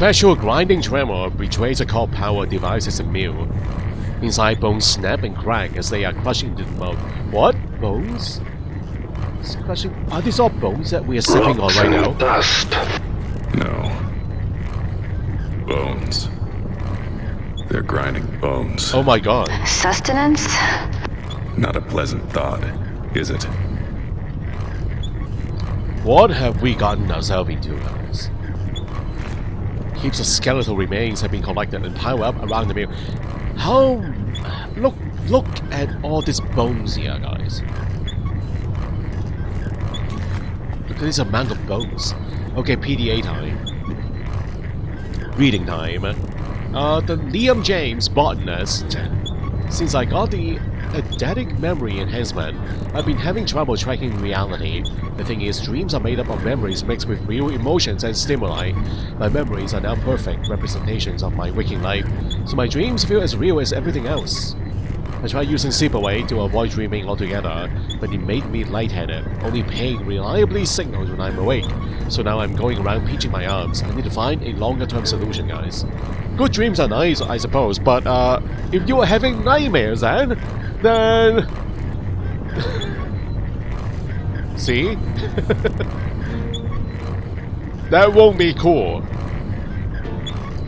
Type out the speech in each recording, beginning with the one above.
special grinding tremor betrays a core power device is immune. Inside bones snap and crack as they are crushed into the mouth. What? Bones? It's crushing. Are these all bones that we are sipping on right now? Dust. No. Bones. They're grinding bones. Oh my god. Sustenance? Not a pleasant thought, is it? What have we gotten ourselves into, guys? Heaps of skeletal remains have been collected and piled up around the mill. How... Look at all these bones here, guys. Look at this amount of bones. Okay, PDA time. Reading time. The Liam James botanist. Since I got the eidetic memory enhancement, I've been having trouble tracking reality. The thing is, dreams are made up of memories mixed with real emotions and stimuli. My memories are now perfect representations of my waking life, so my dreams feel as real as everything else. I tried using sleepaway to avoid dreaming altogether, but it made me lightheaded. Only pain reliably signals when I'm awake, so now I'm going around pinching my arms. I need to find a longer-term solution, guys. Good dreams are nice, I suppose, but if you are having nightmares then... See? That won't be cool.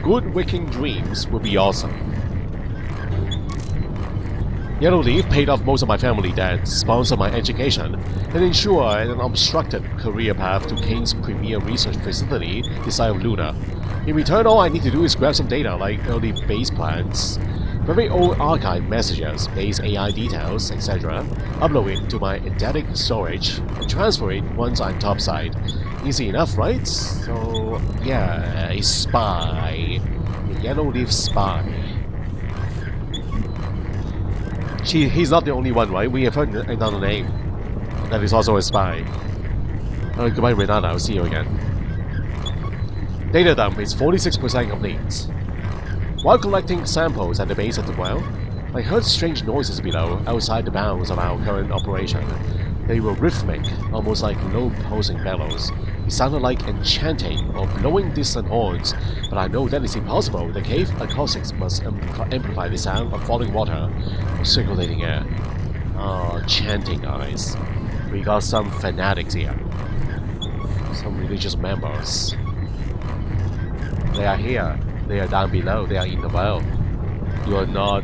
Good waking dreams would be awesome. Yellow Leaf paid off most of my family debts, sponsored my education, and ensured an unobstructed career path to Kane's premier research facility, the site of Luna. In return, all I need to do is grab some data like early base plans, very old archive messages, base AI details, etc., upload it to my eidetic storage, and transfer it once I'm topside. Easy enough, right? So, yeah, a spy. A Yellow Leaf spy. He's not the only one, right? We have heard another name. That is also a spy. Goodbye, Renata. I'll see you again. Data dump is 46% complete. While collecting samples at the base of the well, I heard strange noises below, outside the bounds of our current operation. They were rhythmic, almost like low pulsing bellows. It sounded like enchanting or blowing distant horns, but I know that is impossible. The cave acoustics must amplify the sound of falling water or circulating air. Oh, chanting, guys. We got some fanatics here. Some religious members. They are here. They are down below. They are in the well. You are not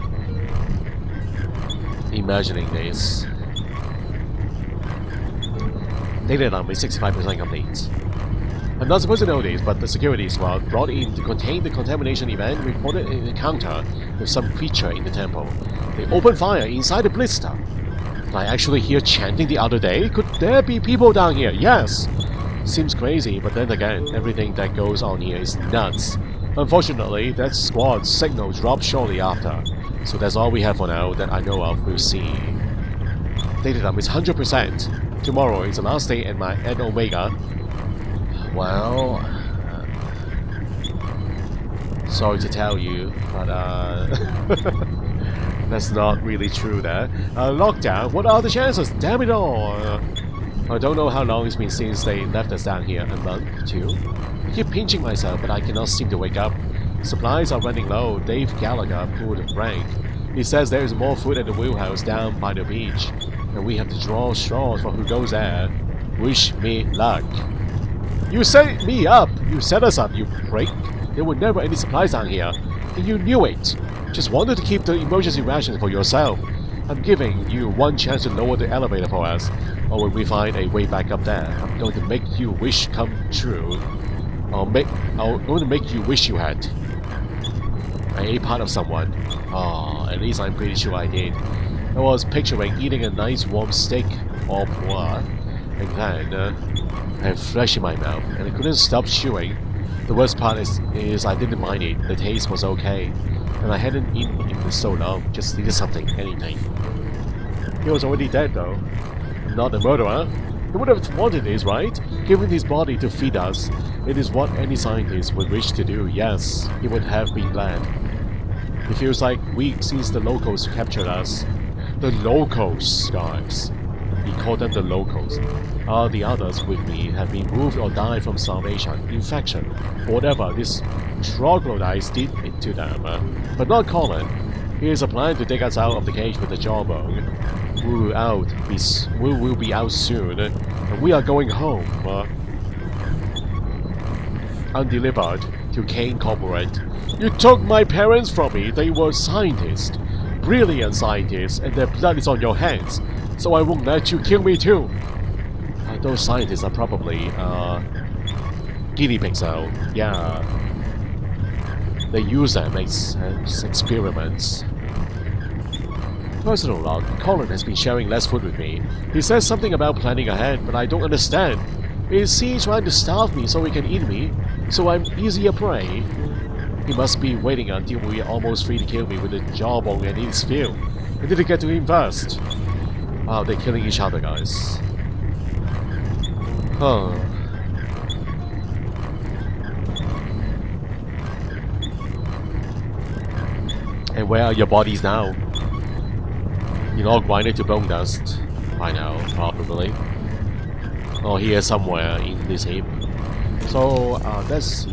imagining this. Data dump is 65% complete. I'm not supposed to know this, but the security squad brought in to contain the contamination event reported an encounter with some creature in the temple. They opened fire inside the blister. Did I actually hear chanting the other day? Could there be people down here? Yes! Seems crazy, but then again, everything that goes on here is nuts. Unfortunately, that squad's signal dropped shortly after, so that's all we have for now that I know of. We'll see. Data dump is 100%. Tomorrow is the last day at Omega. Well, sorry to tell you, but that's not really true there. Lockdown, what are the chances? Damn it all! I don't know how long it's been since they left us down here. A month? 2? I keep pinching myself, but I cannot seem to wake up. Supplies are running low. Dave Gallagher pulled rank. He says there is more food at the wheelhouse down by the beach, and we have to draw straws for who goes there. Wish me luck. You set me up! You set us up, you prick! There were never any supplies down here, and you knew it! Just wanted to keep the emergency rations for yourself. I'm giving you one chance to lower the elevator for us, or when we find a way back up there, I'm going to make your wish come true. I'm going to make you wish you had. I ate part of someone. Oh, at least I'm pretty sure I did. I was picturing eating a nice warm steak au pois, and then I had flesh in my mouth, and I couldn't stop chewing. The worst part is I didn't mind it. The taste was okay, and I hadn't eaten in so long. Just needed something, anything. He was already dead, though. I'm not a murderer. He would have wanted this, right? Giving his body to feed us. It is what any scientist would wish to do. Yes, he would have been glad. It feels like weeks since the locals captured us. The locals, guys. We call them the locals. The others with me have been moved or died from starvation, infection, whatever this troglodytes did to them. But not Colin. He is applying to take us out of the cage with the jawbone. We will be out soon, and we are going home. Undelivered to Kane Corporate. You took my parents from me. They were scientists, brilliant scientists, and their blood is on your hands. So I won't let you kill me too. Those scientists are probably guinea pigs, though. Yeah, they use them as experiments. Personal log. Colin has been sharing less food with me. He says something about planning ahead, but I don't understand. Is he trying to starve me so he can eat me? So I'm easier prey? He must be waiting until we are almost free to kill me with a jawbone and eat his field. I need to get to him first. Wow, they're killing each other, guys. Huh. And where are your bodies now? You're all grinded to bone dust. By now, probably. Oh, here somewhere in this heap. So, that's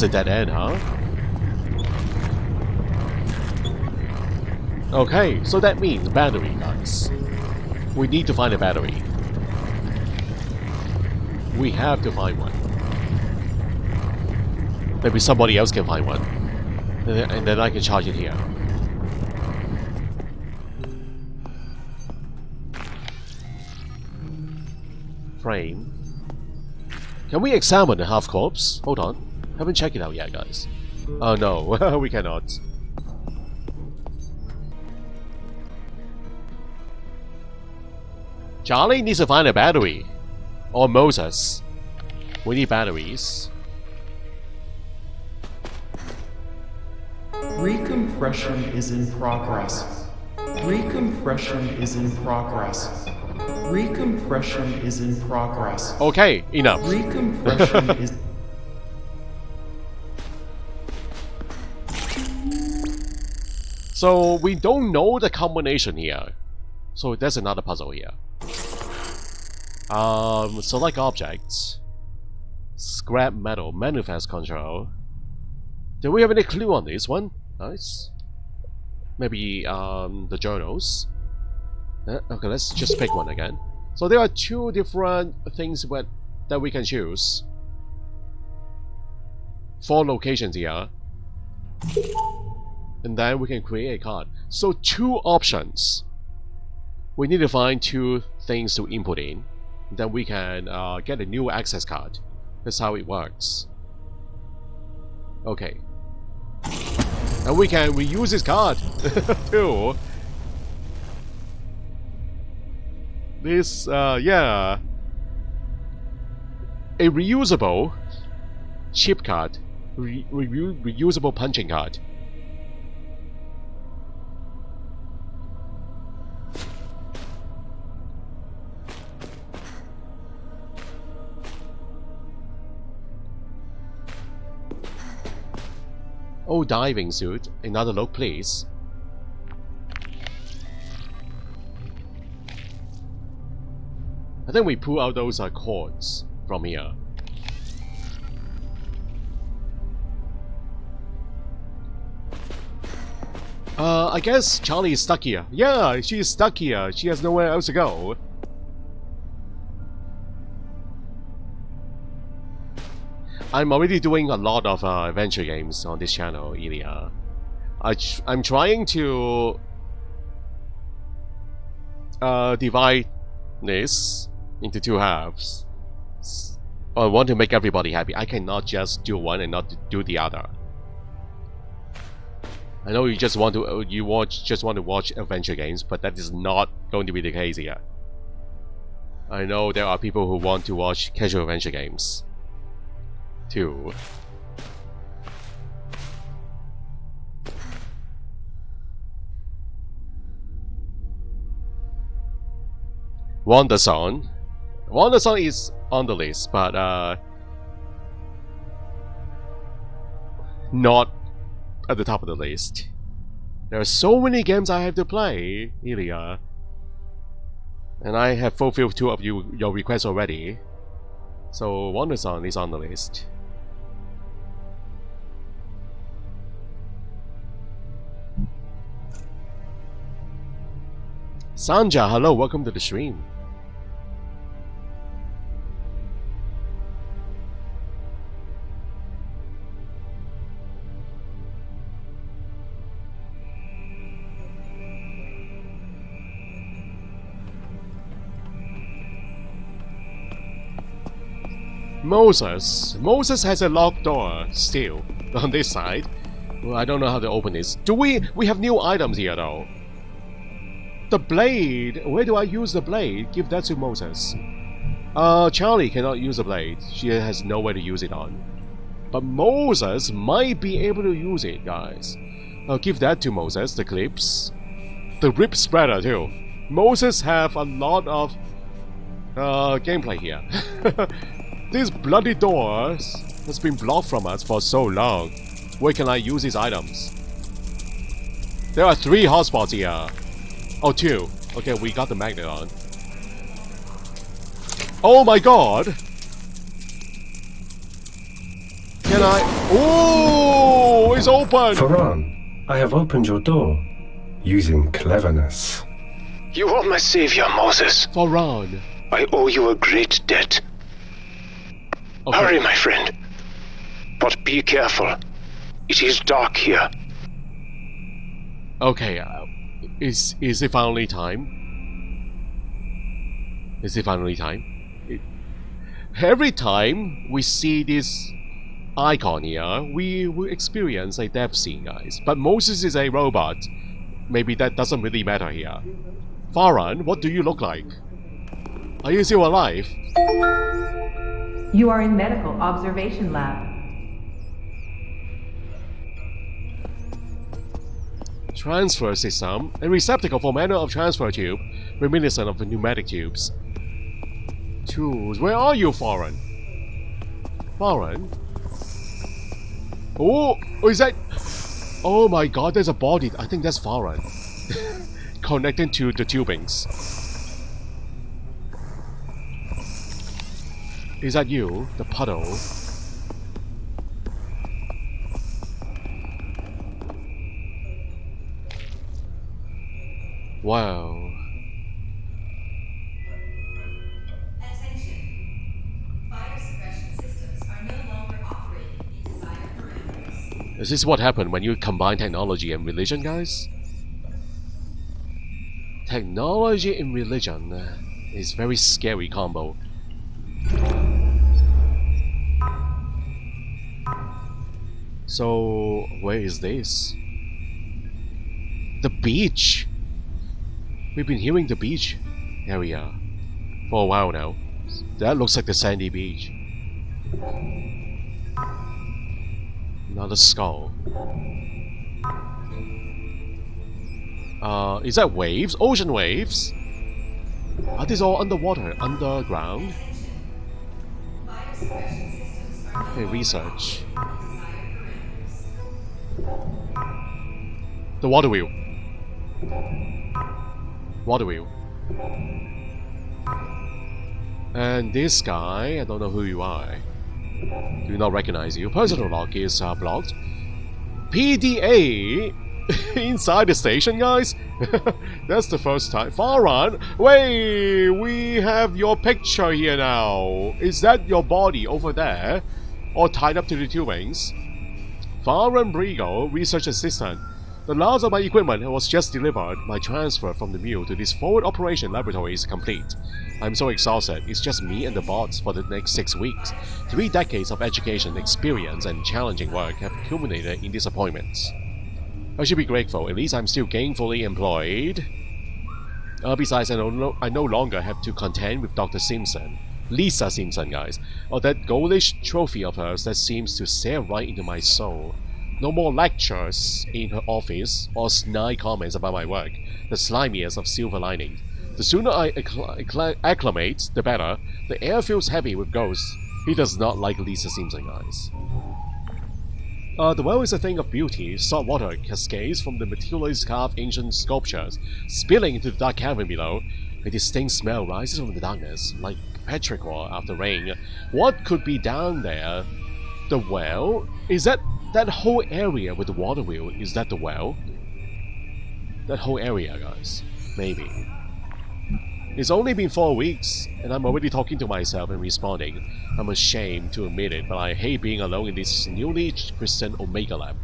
the dead end, huh? Okay, so that means battery, guys. We need to find a battery. We have to find one. Maybe somebody else can find one. And then I can charge it here. Frame. Can we examine the half corpse? Hold on. Haven't checked it out yet, guys. Oh no, we cannot. Charlie needs to find a battery. Or Moses. We need batteries. Recompression is in progress. Recompression is in progress. Recompression is in progress. Okay, enough. Recompression is... So, we don't know the combination here. So, there's another puzzle here. Select objects. Scrap metal, manifest control. Do we have any clue on this one? Nice. Maybe, the journals. Okay, let's just pick one again. So there are two different things that we can choose. 4 locations here. And then we can create a card. So 2 options. We need to find 2 things to input in. Then we can get a new access card. That's how it works. Okay. And we can reuse this card too. This, yeah. A reusable chip card. Reusable punching card. Oh, diving suit. Another look, please. I think we pull out those cords from here. I guess Charlie is stuck here. Yeah, she is stuck here. She has nowhere else to go. I'm already doing a lot of adventure games on this channel, Ilya. I'm trying to divide this into 2 halves. I want to make everybody happy. I cannot just do one and not do the other. I know you just want to just want to watch adventure games, but that is not going to be the case here. I know there are people who want to watch casual adventure games too. Wanderson. Wanderson is on the list, but not at the top of the list. There are so many games I have to play, Ilya. And I have fulfilled 2 of your requests already. So Wonder Song is on the list. Sanja, hello, welcome to the stream. Moses has a locked door still on this side. Well, I don't know how to open this. We have new items here though. The blade. Where do I use the blade? Give that to Moses. Charlie cannot use the blade. She has nowhere to use it on. But Moses might be able to use it, guys. Give that to Moses. The clips. The rip spreader too. Moses have a lot of gameplay here. This bloody door has been blocked from us for so long. Where can I use these items? There are 3 hotspots here. Oh, 2. Okay, we got the magnet on. Oh my god! Can I... Oh, it's open! Faran, I have opened your door using cleverness. You are my savior, Moses. Faran. I owe you a great debt. Okay. Hurry, my friend. But be careful. It is dark here. Okay, is it finally time? Is it finally time? Every time we see this icon here, we will experience a death scene, guys. But Moses is a robot. Maybe that doesn't really matter here. Faran, what do you look like? Are you still alive? You are in medical observation lab. Transfer system. A receptacle for manner of transfer tube, reminiscent of the pneumatic tubes. Tools. Where are you, Faran? Faran? Oh, is that... Oh my god, there's a body. I think that's Faran. Connecting to the tubings. Is that you? The puddle? Wow. Attention. Fire suppression systems are no longer operating in desired parameters. Is this what happened when you combine technology and religion, guys? Technology and religion is very scary combo. So, where is this? The beach! We've been hearing the beach area for a while now. That looks like the sandy beach. Another skull. Is that waves? Ocean waves? Are these all underwater? Underground? Fire suppression systems are no Okay, longer research. operating in desired parameters. The water wheel. Water wheel. And this guy, I don't know who you are. Do not recognize you. Personal log is blocked. PDA inside the station, guys. That's the first time. Faran, wait, we have your picture here now. Is that your body over there, or tied up to the tubings? Faran Brigo, research assistant. The last of my equipment was just delivered. My transfer from the mill to this forward operation laboratory is complete. I'm so exhausted. It's just me and the bots for the next 6 weeks. 3 decades of education, experience, and challenging work have culminated in disappointments. I should be grateful. At least I'm still gainfully employed. Besides, I no longer have to contend with Dr. Simpson. Lisa Simpson, guys. Or that goldish trophy of hers that seems to stare right into my soul. No more lectures in her office or snide comments about my work, the slimiest of silver linings. The sooner I acclimate, the better. The air feels heavy with ghosts. He does not like Lisa Simpson, guys. The well is a thing of beauty. Salt water cascades from the meticulously carved ancient sculptures, spilling into the dark cavern below. A distinct smell rises from the darkness, like petrichor after rain. What could be down there? The well? Is that whole area with the water wheel? Is that the well? That whole area, guys. Maybe. It's only been 4 weeks, and I'm already talking to myself and responding. I'm ashamed to admit it, but I hate being alone in this newly christened Omega Lab.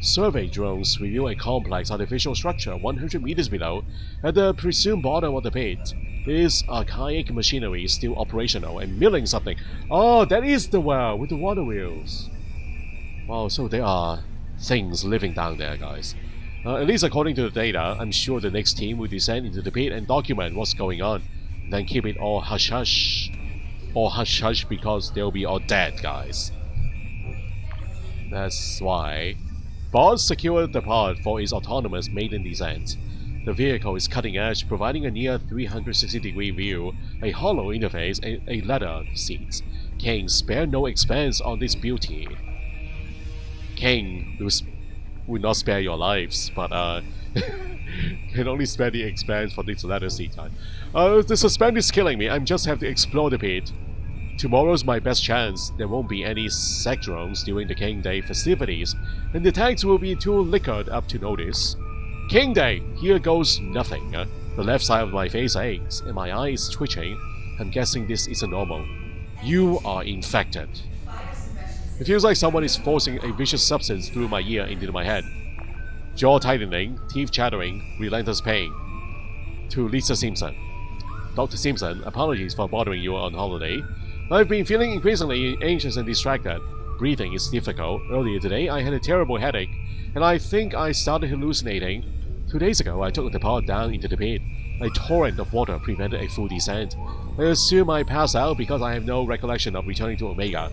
Survey drones reveal a complex artificial structure 100 meters below, at the presumed bottom of the pit. This archaic machinery is still operational and milling something. Oh, that is the well with the water wheels. Wow, so there are things living down there, guys. At least according to the data, I'm sure the next team will descend into the pit and document what's going on. Then keep it all hush-hush. Or hush-hush because they'll be all dead, guys. That's why Boss secured the pod for its autonomous maiden descent. The vehicle is cutting edge, providing a near 360-degree view, a hollow interface, and a leather seat. King, spare no expense on this beauty. King will not spare your lives, but can only spare the expense for this leather seat. The suspense is killing me. I just have to explore the pit. Tomorrow's my best chance. There won't be any sec drones during the King Day festivities, and the tanks will be too liquored up to notice. King Day! Here goes nothing. The left side of my face aches, and my eye is twitching. I'm guessing this isn't normal. You are infected. It feels like someone is forcing a vicious substance through my ear into my head. Jaw tightening, teeth chattering, relentless pain. To Lisa Simpson. Dr. Simpson, apologies for bothering you on holiday. I've been feeling increasingly anxious and distracted. Breathing is difficult. Earlier today, I had a terrible headache, and I think I started hallucinating. 2 days ago, I took the pod down into the pit. A torrent of water prevented a full descent. I assume I passed out because I have no recollection of returning to Omega.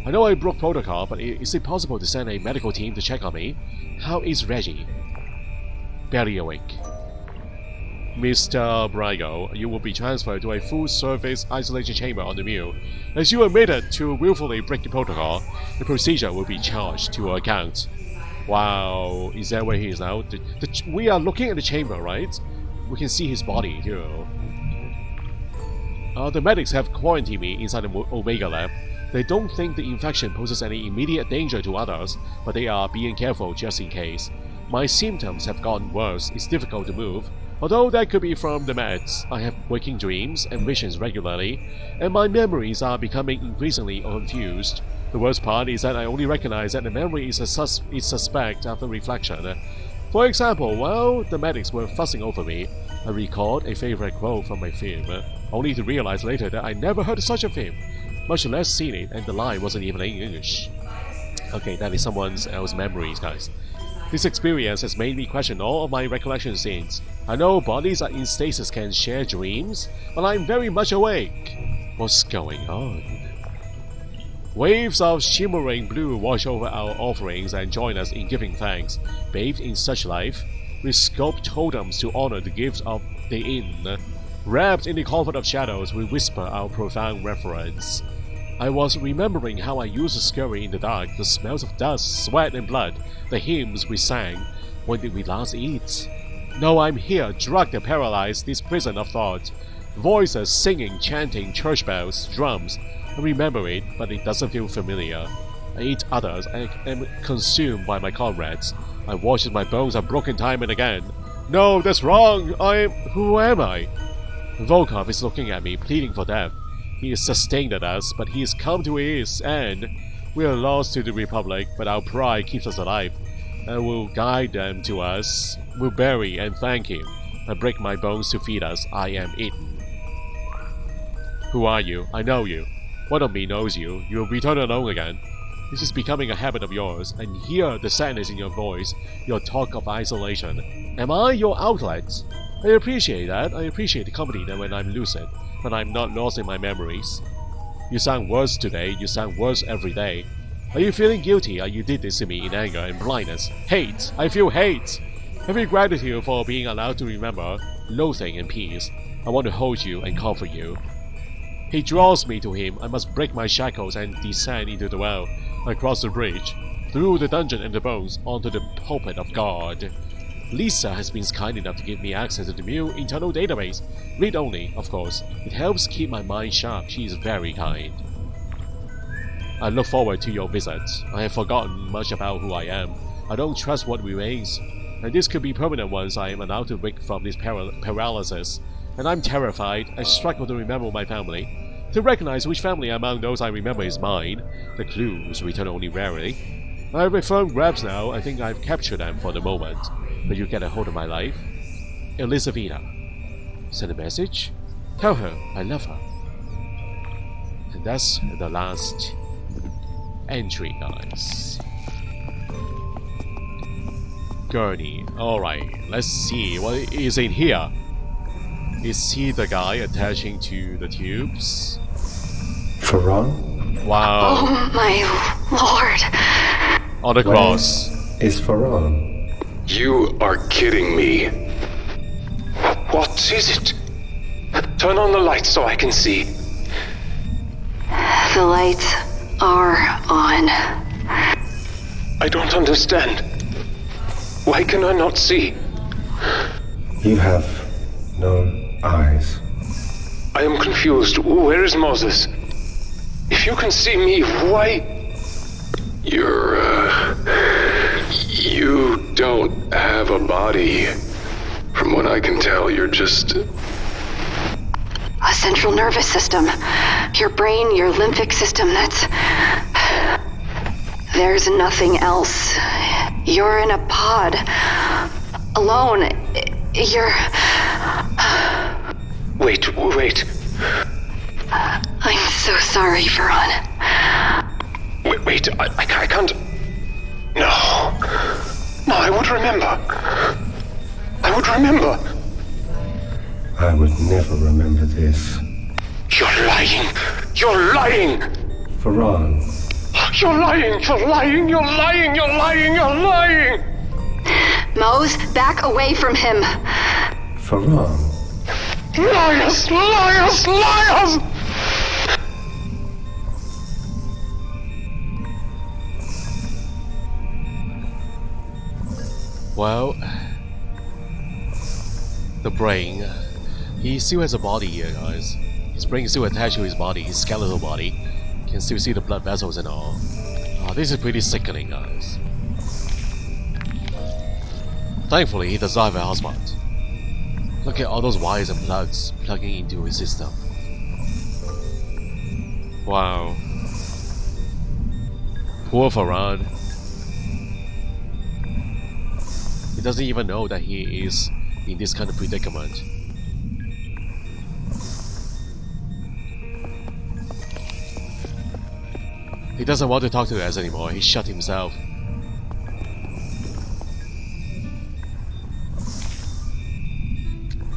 I know I broke protocol, but is it possible to send a medical team to check on me? How is Reggie? Barely awake. Mr. Brygo, you will be transferred to a full-service isolation chamber on the Mu. As you admitted to willfully breaking protocol, the procedure will be charged to your account. Wow, is that where he is now? We are looking at the chamber, right? We can see his body, too. The medics have quarantined me inside the Omega Lab. They don't think the infection poses any immediate danger to others, but they are being careful just in case. My symptoms have gotten worse. It's difficult to move. Although that could be from the meds, I have waking dreams and visions regularly, and my memories are becoming increasingly confused. The worst part is that I only recognize that the memory is suspect after reflection. For example, while the medics were fussing over me, I recalled a favorite quote from my film, only to realize later that I never heard such a film, much less seen it, and the line wasn't even in English. Okay, that is someone else's memories, guys. This experience has made me question all of my recollection scenes. I know bodies in stasis can share dreams, but I'm very much awake. What's going on? Waves of shimmering blue wash over our offerings and join us in giving thanks. Bathed in such life, we sculpt totems to honor the gifts of the inn. Wrapped in the comfort of shadows, we whisper our profound reverence. I was remembering how I used to scurry in the dark, the smells of dust, sweat and blood, the hymns we sang. When did we last eat? No, I'm here, drugged and paralyzed, this prison of thought. Voices singing, chanting, church bells, drums. I remember it, but it doesn't feel familiar. I eat others and am consumed by my comrades. I watch as my bones are broken time and again. No, that's wrong! Who am I? Volkov is looking at me, pleading for death. He has sustained us, but he has come to his end. We are lost to the Republic, but our pride keeps us alive. And will guide them to us. We'll bury and thank him. I break my bones to feed us. I am eaten. Who are you? I know you. One of me knows you. You'll return alone again. This is becoming a habit of yours, and hear the sadness in your voice, your talk of isolation. Am I your outlet? I appreciate that. I appreciate the company that when I'm lucid, but I'm not lost in my memories. You sound worse today. You sound worse every day. Are you feeling guilty? You did this to me in anger and blindness. Hate. I feel hate. Heavy gratitude for being allowed to remember. Loathing and peace. I want to hold you and comfort you. He draws me to him. I must break my shackles and descend into the well. I cross the bridge, through the dungeon and the bones, onto the pulpit of God. Lisa has been kind enough to give me access to the new internal database. Read only, of course. It helps keep my mind sharp. She is very kind. I look forward to your visit. I have forgotten much about who I am. I don't trust what remains. And this could be permanent once I am allowed to wake from this paralysis. And I'm terrified. I struggle to remember my family. To recognize which family among those I remember is mine. The clues return only rarely. I have firm grabs now. I think I've captured them for the moment. But you get a hold of my life. Elizaveta. Send a message. Tell her I love her. And that's the last entry, guys. Gurney. Alright, let's see what is in here. Is he the guy attaching to the tubes? Ferran? Wow. Oh my lord. On the cross. Where is Ferran? You are kidding me. What is it? Turn on the lights so I can see. The lights are on. I don't understand. Why can I not see? You have no eyes. I am confused. Where is Moses? If you can see me, why... You don't have a body. From what I can tell, you're just... A central nervous system. Your brain, your lymphic system, that's... There's nothing else. You're in a pod. Alone. You're... Wait. I'm so sorry, Ferran. Wait, I can't... No, I would remember. I would never remember this. You're lying! Ferran, You're lying! Mose, back away from him. Ferran, Liars! Well, the brain. He still has a body here, guys. His brain is still attached to his body, his skeletal body. You can still see the blood vessels and all. Oh, this is pretty sickening, guys. Thankfully, he does not have a hotspot. Look at all those wires and plugs plugging into his system. Wow. Poor Ferran. He doesn't even know that he is in this kind of predicament. He doesn't want to talk to us anymore. He shut himself.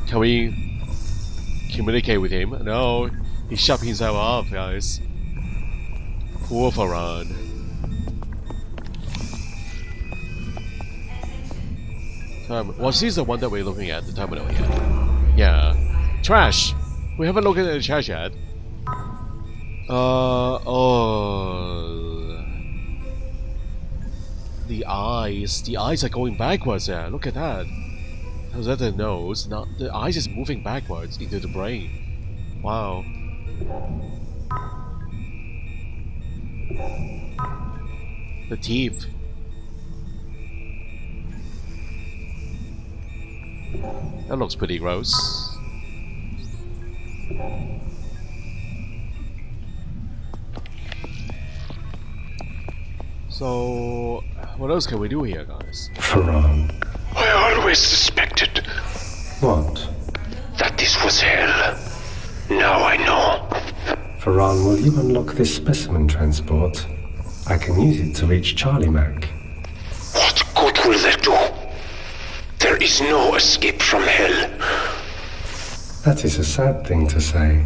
Can we communicate with him? No, he shut himself off, guys. Poor Ferran. Was this the one that we're looking at, the terminal here? Yeah. Trash! We haven't looked at the trash yet. Oh. The eyes are going backwards there, look at that. How's that the nose? Now, the eyes is moving backwards into the brain. Wow. The teeth. That looks pretty gross. So, what else can we do here, guys? Ferran. I always suspected What? that this was hell. Now I know. Ferran, will you unlock this specimen transport? I can use it to reach Charlie Mac. What good will that do? There is no escape from hell. That is a sad thing to say.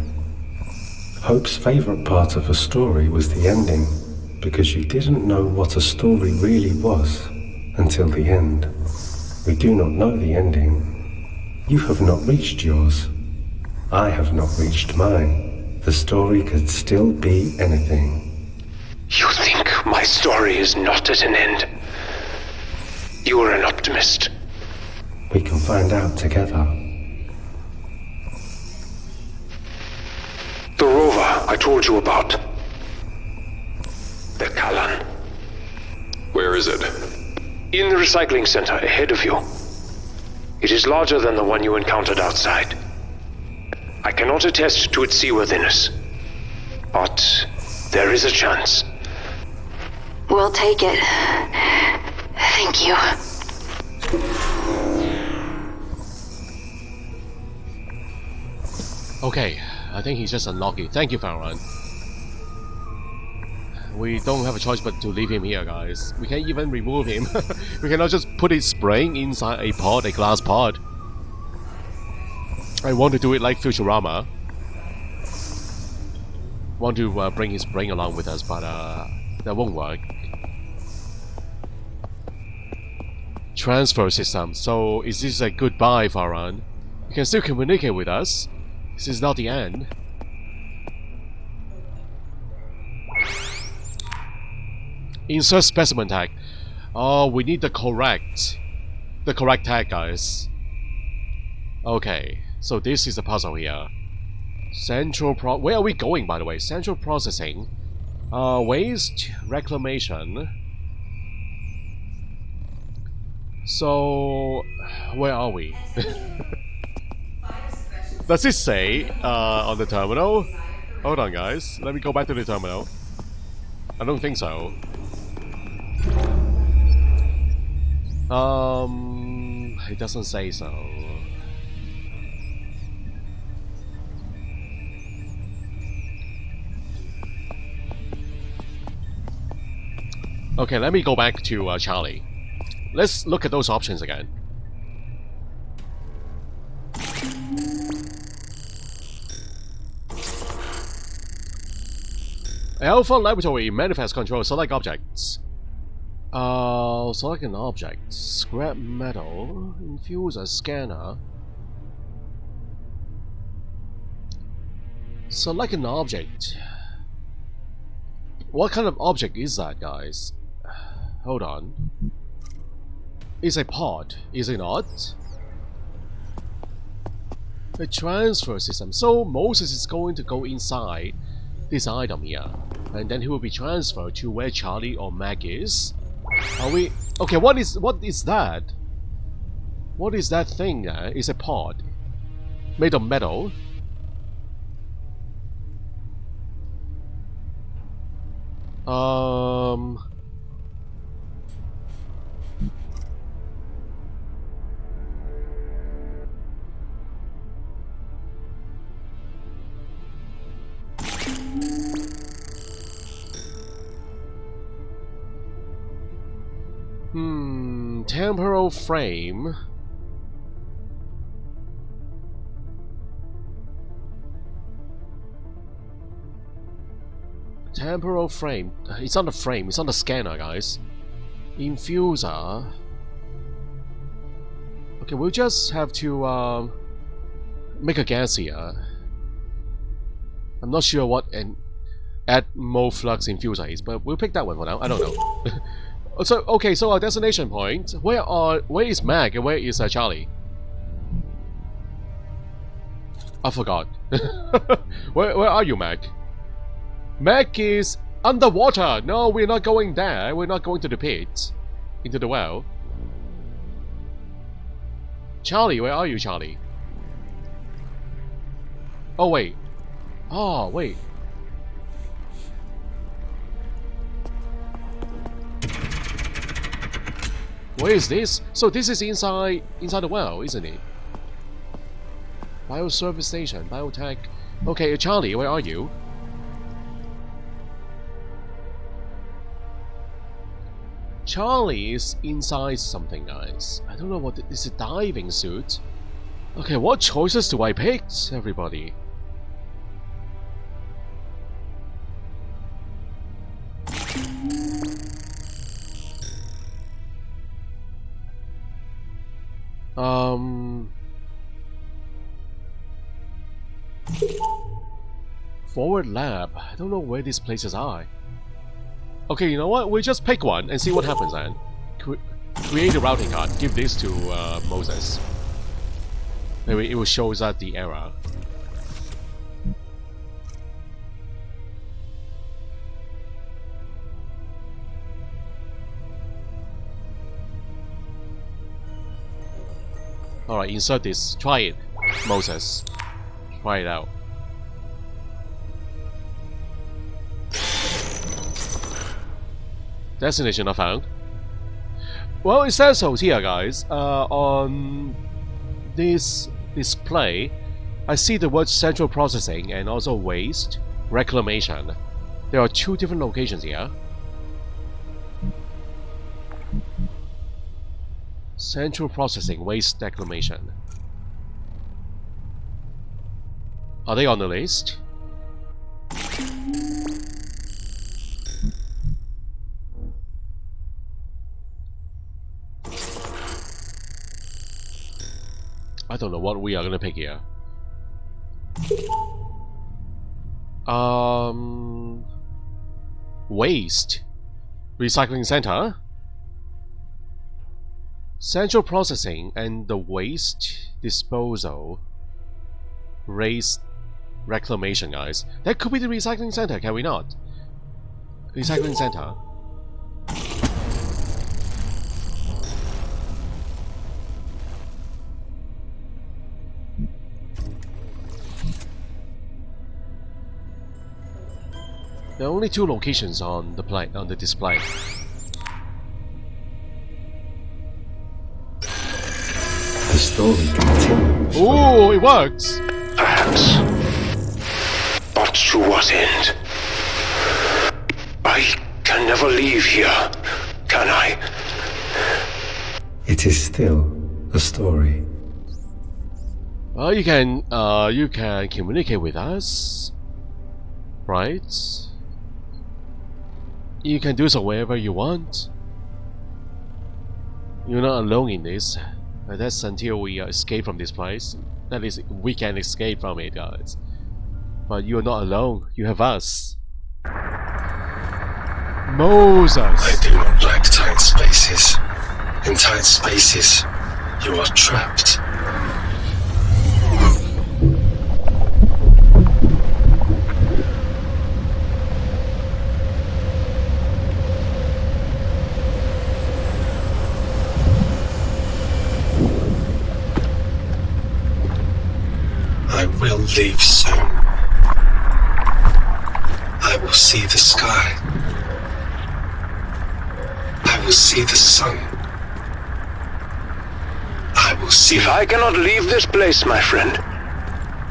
Hope's favorite part of a story was the ending, because you didn't know what a story really was until the end. We do not know the ending. You have not reached yours. I have not reached mine. The story could still be anything. You think my story is not at an end? You are an optimist. We can find out together. The rover I told you about. The Kalan. Where is it? In the recycling center ahead of you. It is larger than the one you encountered outside. I cannot attest to its seaworthiness, but there is a chance. We'll take it. Thank you. Okay, I think he's just unlucky. Thank you, Farron. We don't have a choice but to leave him here, guys. We can't even remove him. We cannot just put his brain inside a pod, a glass pod. I want to do it like Futurama. Want to bring his brain along with us, but that won't work. Transfer system. So is this a goodbye, Farron? You can still communicate with us. This is not the end. Insert specimen tag. Oh, we need the correct tag, guys. Okay, so this is the puzzle here. Where are we going, by the way? Central processing. Waste reclamation. So, where are we? Does it say on the terminal? Hold on, guys. Let me go back to the terminal. I don't think so. It doesn't say so. Okay, let me go back to Charlie. Let's look at those options again. Alpha Laboratory Manifest Control. Select objects. Select an object. Scrap metal. Infuser. Scanner. Select an object. What kind of object is that, guys? Hold on. It's a pod, is it not? A transfer system. So Moses is going to go inside this item here, and then he will be transferred to where Charlie or Meg is. Are we? Okay, what is that? What is that thing there? It's a pod made of metal. Temporal frame. Temporal frame. It's on the frame. It's on the scanner, guys. Infuser. Okay, we'll just have to make a guess here. I'm not sure what an Atmoflux infuser is, but we'll pick that one for now. I don't know. So okay, so our destination point. Where is Mag and where is Charlie? I forgot. where are you, Mag? Meg is underwater! No, we're not going there. We're not going to the pit. Into the well. Charlie, where are you, Charlie? Oh, wait. Oh, wait. Where is this? So this is inside the well, isn't it? Bioservice station, biotech. Okay, Charlie, where are you? Charlie is inside something, guys. I don't know what is a diving suit. Okay, what choices do I pick, everybody? Forward lab. I don't know where these places are. Okay, you know what? We'll just pick one and see what happens then. create a routing card. Give this to Moses. Maybe it will show us the error. Alright, insert this. Try it, Moses. Try it out. Destination not found. Well, it says so here, guys. On this display, I see the word central processing and also waste reclamation. There are 2 different locations here. Central processing, waste reclamation. Are they on the list? I don't know what we are gonna pick here. Waste recycling center. Central processing and the waste disposal. Raise reclamation, guys. That could be the recycling center, can we not? Recycling center. There are only 2 locations on the display. The story continues. Ooh, it works! Perhaps. But to what end? I can never leave here, can I? It is still a story. Well, you can communicate with us, right? You can do so wherever you want. You're not alone in this. That's until we escape from this place. That is, we can escape from it, guys. But you're not alone. You have us. Moses! I do not like tight spaces. In tight spaces, you are trapped. I will leave soon. I will see the sky. I will see the sun. I will see... If I cannot leave this place, my friend,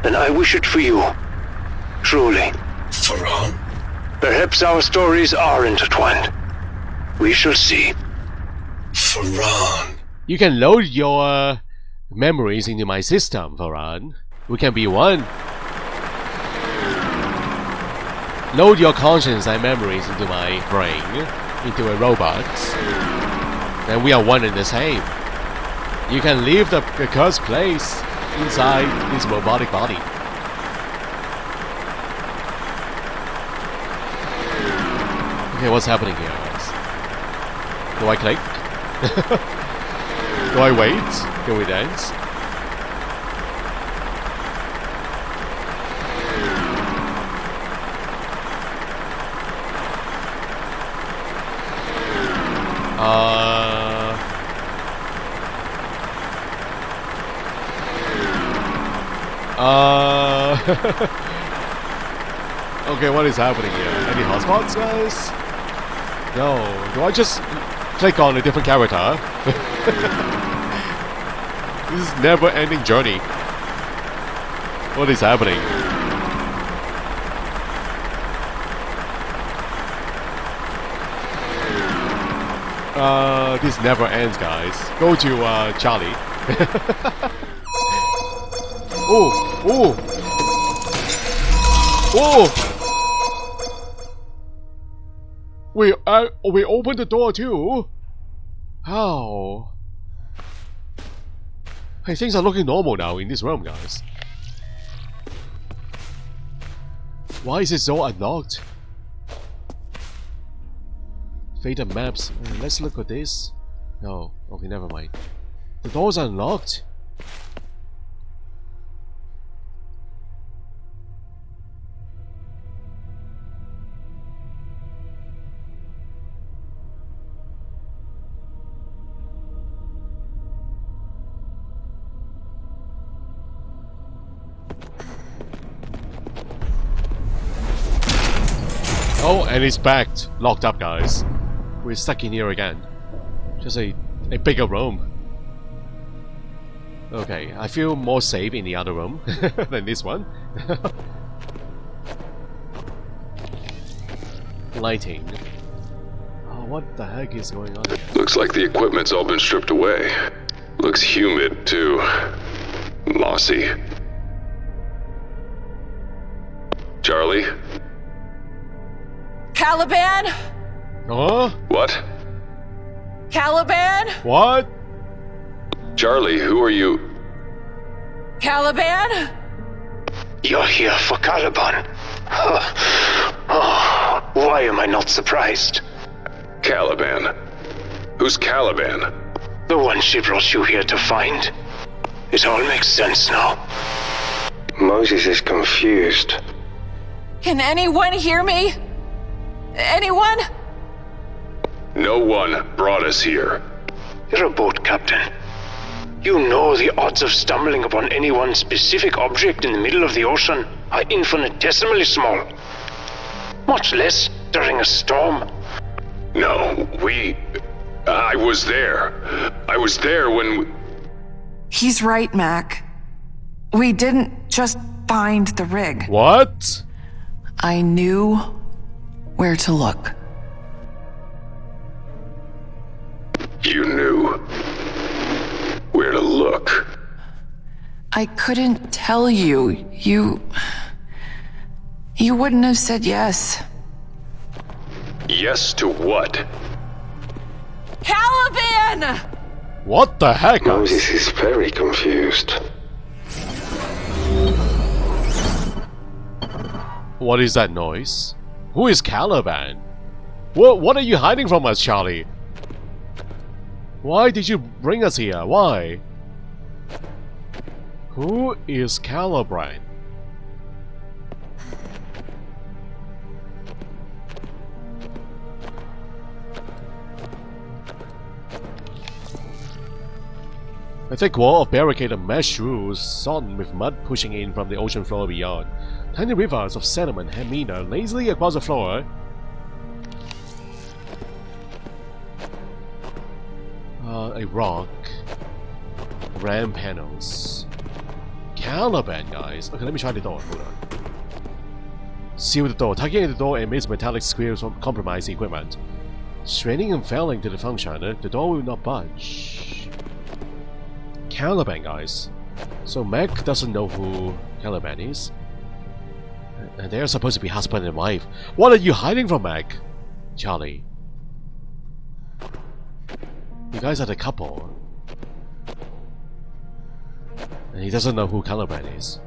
then I wish it for you. Truly. Faran? Perhaps our stories are intertwined. We shall see. Faran. You can load your memories into my system, Faran. We can be one. Load your conscience and memories into my brain, into a robot. Then we are one and the same. You can leave the cursed place inside this robotic body. Okay, what's happening here, guys? Do I click? Do I wait? Can we dance? Okay, what is happening here? Any hotspots, guys? No. Do I just click on a different character? This is never-ending journey. What is happening? This never ends, guys. Go to Charlie. Oh, oh, oh! We opened the door too. How? Hey, things are looking normal now in this room, guys. Why is it so unlocked? Fatal maps. Let's look at this. No. Okay, never mind. The door's unlocked. Oh, and it's backed. Locked up, guys. We're stuck in here again. Just a bigger room. Okay, I feel more safe in the other room than this one. Lighting. Oh, what the heck is going on here? Looks like the equipment's all been stripped away. Looks humid, too. Mossy. Charlie? Caliban? Huh? What? Caliban? What? Charlie, who are you? Caliban? You're here for Caliban. Oh, why am I not surprised? Caliban. Who's Caliban? The one she brought you here to find. It all makes sense now. Moses is confused. Can anyone hear me? Anyone? No one brought us here. You're a boat captain. You know the odds of stumbling upon any one specific object in the middle of the ocean are infinitesimally small. Much less during a storm. No, I was there. I was there when... He's right, Mac. We didn't just find the rig. What? I knew where to look. You knew where to look. I couldn't tell you. You wouldn't have said yes. Yes to what? Caliban! What the heck? Moses is very confused. What is that noise? Who is Caliban? What are you hiding from us, Charlie? Why did you bring us here? Why? Who is Caliban? A thick wall of barricaded mesh roofs, sodden with mud pushing in from the ocean floor beyond. Tiny rivers of sediment meander lazily across the floor. A rock. Ram panels. Caliban, guys. Okay, let me try the door. Hold on. Seal the door. Tugging at the door emits metallic squeals from compromised equipment. Straining and failing to function, the door will not budge. Caliban, guys. So Meg doesn't know who Caliban is. And they're supposed to be husband and wife. What are you hiding from, Meg? Charlie. You guys are the couple. And he doesn't know who Caliban is.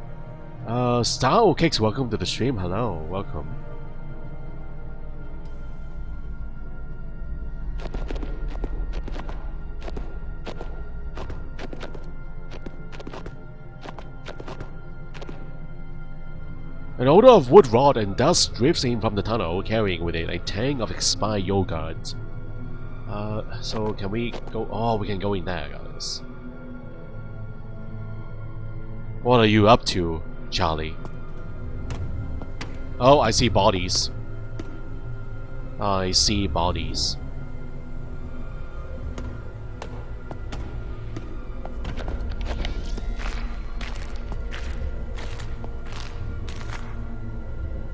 Star Cakes, welcome to the stream. Hello, welcome. An odor of wood rot and dust drifts in from the tunnel, carrying with it a tank of expired yogurt. So can we go? Oh, we can go in there, guys. What are you up to, Charlie? Oh, I see bodies. I see bodies.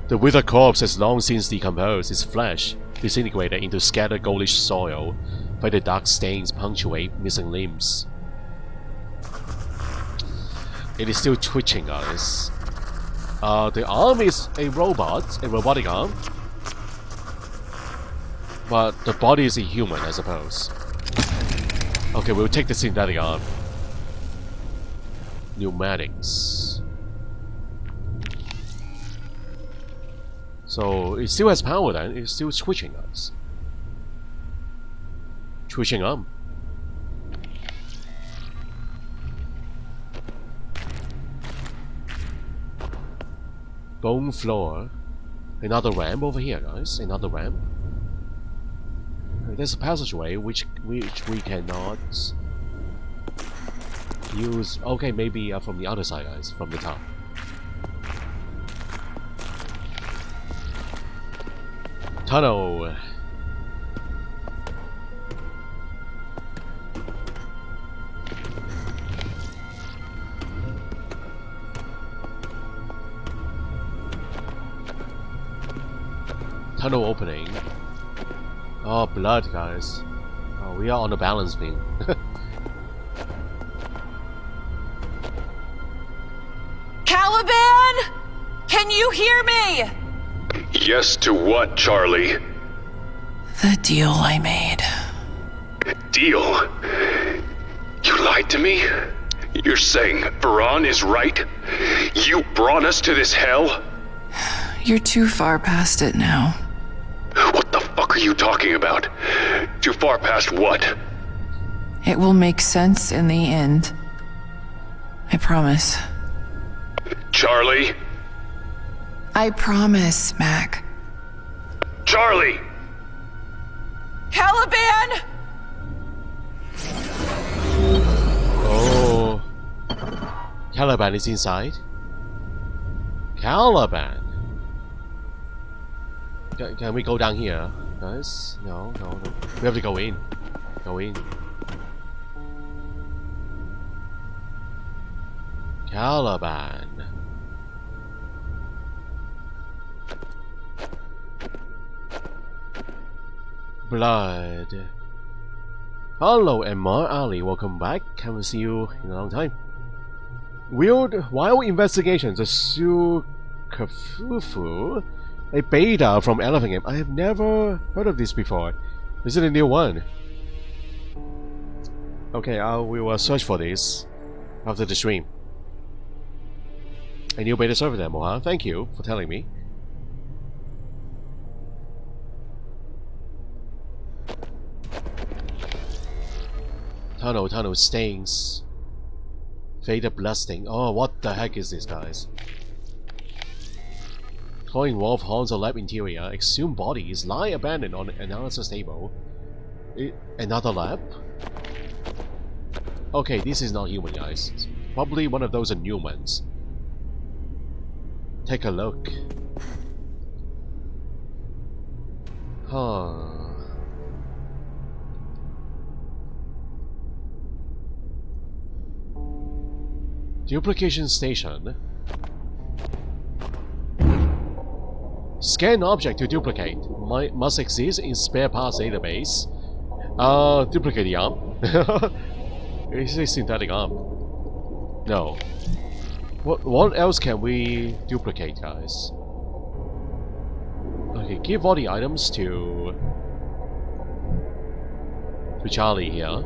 The withered corpse has long since decomposed, its flesh disintegrated into scattered goldish soil, where the dark stains punctuate missing limbs. It is still twitching, guys. The arm is a robot, a robotic arm. But the body is a human, I suppose. Okay, we'll take the synthetic arm. Pneumatics. So it still has power then, it's still twitching us. Twitching arm. Bone floor. Another ramp over here, guys. Another ramp. There's a passageway which we cannot use. Okay, maybe from the other side, guys. From the top. Tunnel. Tunnel opening. Oh, blood, guys. Oh, we are on the balance beam. Caliban! Can you hear me? Yes to what, Charlie? The deal I made. Deal? You lied to me? You're saying Varan is right? You brought us to this hell? You're too far past it now. What the fuck are you talking about? Too far past what? It will make sense in the end. I promise. Charlie? I promise, Mac. Charlie! Caliban! Oh. Caliban is inside. Caliban. Can we go down here, guys? No. We have to go in. Go in. Caliban. Blood. Hello, Emma, Ali, welcome back. Haven't seen you in a long time. Wild Investigations, a Sukafufu, a beta from Elephant Game. I have never heard of this before. Is it a new one? Okay, we will search for this after the stream. A new beta server demo, huh? Thank you for telling me. Tunnel stains. Faded blood stain. Oh, what the heck is this, guys? Glowing wolf haunts a lab interior. Exhumed bodies lie abandoned on analysis table. Another lab? Okay, this is not human, guys. It's probably one of those new ones. Take a look. Huh. Duplication station. Scan object to duplicate. Must exist in spare parts database. Duplicate the arm. Is it synthetic arm? No. What else can we duplicate, guys? Okay, give all the items to Charlie here.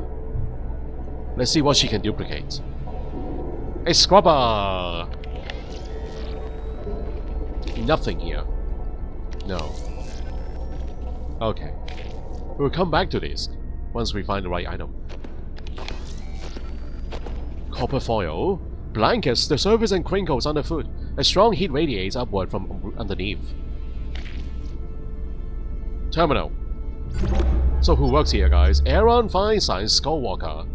Let's see what she can duplicate. A scrubber! Nothing here. No. Okay. We'll come back to this once we find the right item. Copper foil. Blankets, the surface and crinkles underfoot. A strong heat radiates upward from underneath. Terminal. So who works here, guys? Aaron Feinstein, Skullwalker.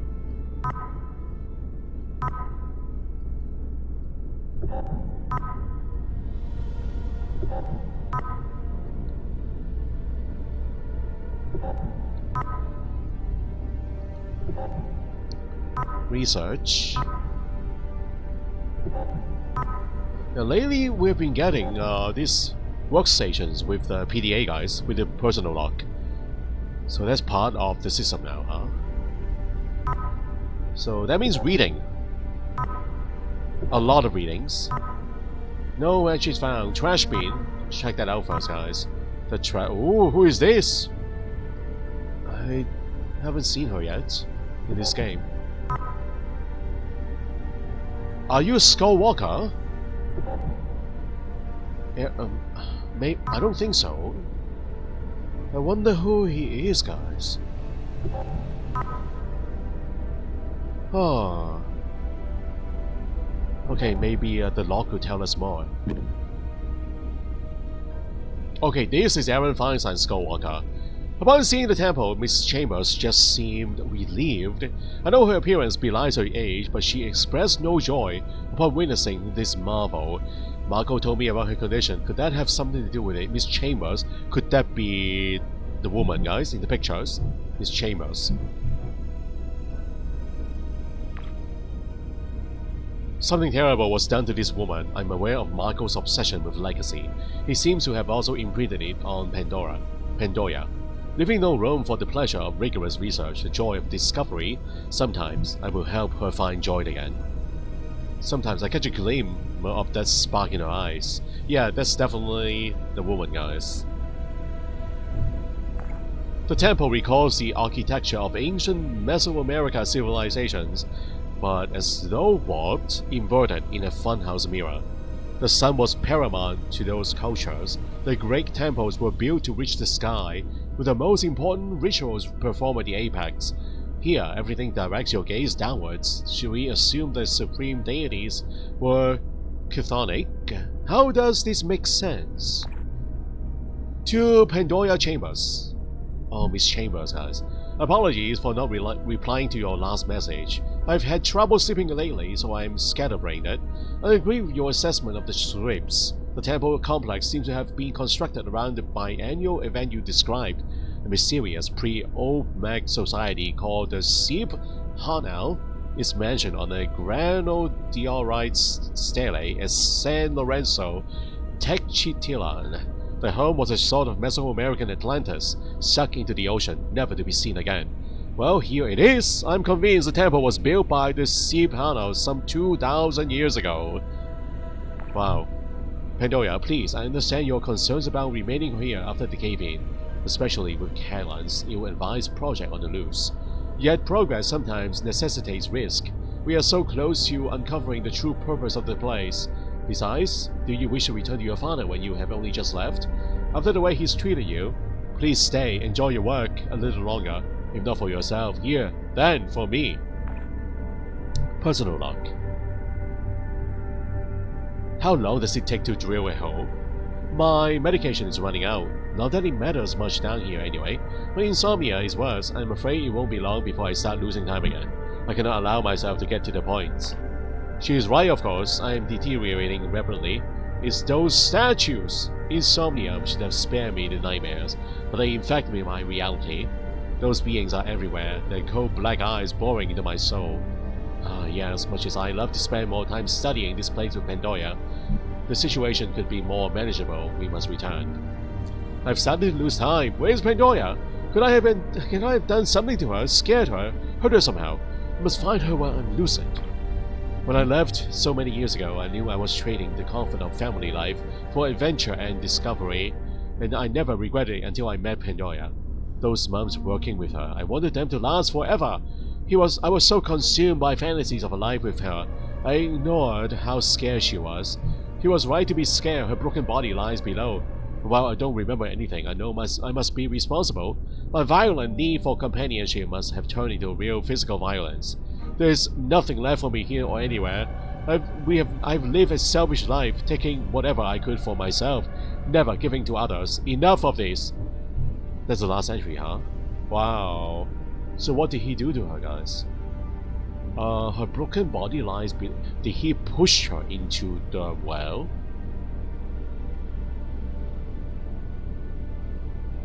Research. Now lately we've been getting these workstations with the PDA, guys, with the personal lock. So that's part of the system now, huh? So that means reading. A lot of readings. No entries found. Trash bin. Check that out first, guys. The ooh, who is this? I haven't seen her yet in this game. Are you a Skullwalker? Yeah, I don't think so. I wonder who he is, guys. Oh. Okay, maybe the log could tell us more. Okay, this is Aaron Feinstein's Skullwalker. Upon seeing the temple, Miss Chambers just seemed relieved. I know her appearance belies her age, but she expressed no joy upon witnessing this marvel. Marco told me about her condition. Could that have something to do with it? Miss Chambers? Could that be the woman, guys, in the pictures? Miss Chambers. Something terrible was done to this woman. I'm aware of Marco's obsession with legacy. He seems to have also imprinted it on Pandoya. Leaving no room for the pleasure of rigorous research, the joy of discovery, sometimes I will help her find joy again. Sometimes I catch a gleam of that spark in her eyes. Yeah, that's definitely the woman, guys. The temple recalls the architecture of ancient Mesoamerica civilizations, but as though warped, inverted in a funhouse mirror. The sun was paramount to those cultures. The great temples were built to reach the sky, with the most important rituals performed at the apex. Here, everything directs your gaze downwards. Should we assume the supreme deities were chthonic? How does this make sense? To Pandoya Chambers. Oh, Miss Chambers, guys. Apologies for not replying to your last message. I've had trouble sleeping lately, so I'm scatterbrained. I agree with your assessment of the scripts. The temple complex seems to have been constructed around the biannual event you described, a mysterious pre-Olmec society called the Sib Hanel is mentioned on the granodiorite stele at San Lorenzo, Tenochtitlan. The home was a sort of Mesoamerican Atlantis, sucked into the ocean, never to be seen again. Well, here it is. I'm convinced the temple was built by the Sib Hanel some 2,000 years ago. Wow. Pandoya, please, I understand your concerns about remaining here after the cave-in, especially with Callan's ill-advised project on the loose. Yet progress sometimes necessitates risk. We are so close to uncovering the true purpose of the place. Besides, do you wish to return to your father when you have only just left? After the way he's treated you, please stay, enjoy your work a little longer. If not for yourself here, then for me. Personal log. How long does it take to drill a hole? My medication is running out. Not that it matters much down here anyway. My insomnia is worse. I'm afraid it won't be long before I start losing time again. I cannot allow myself to get to the point. She is right, of course. I am deteriorating rapidly. It's those statues. Insomnia should have spared me the nightmares, but they infect me with my reality. Those beings are everywhere, their cold black eyes boring into my soul. Yeah, as much as I love to spend more time studying this place with Pandoya, the situation could be more manageable. We must return. I've started to lose time. Where's Pandoya? Could I have done something to her, scared her, hurt her somehow? I must find her while I'm lucid. When I left so many years ago, I knew I was trading the comfort of family life for adventure and discovery, and I never regretted it until I met Pandoya. Those months working with her, I wanted them to last forever. I was so consumed by fantasies of a life with her, I ignored how scared she was. He was right to be scared. Her broken body lies below. While I don't remember anything, I know I must be responsible. My violent need for companionship must have turned into real physical violence. There's nothing left for me here or anywhere. I've lived a selfish life, taking whatever I could for myself, never giving to others. Enough of this. That's the last entry, huh? Wow. So what did he do to her, guys? Her broken body lies below. Did he push her into the well?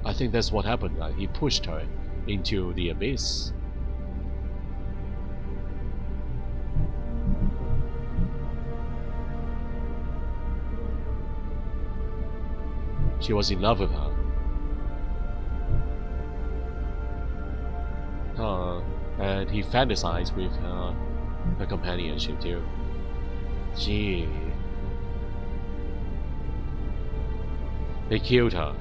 I think that's what happened, guys. He pushed her into the abyss. She was in love with her. And he fantasized with her companionship too. Gee. They killed her.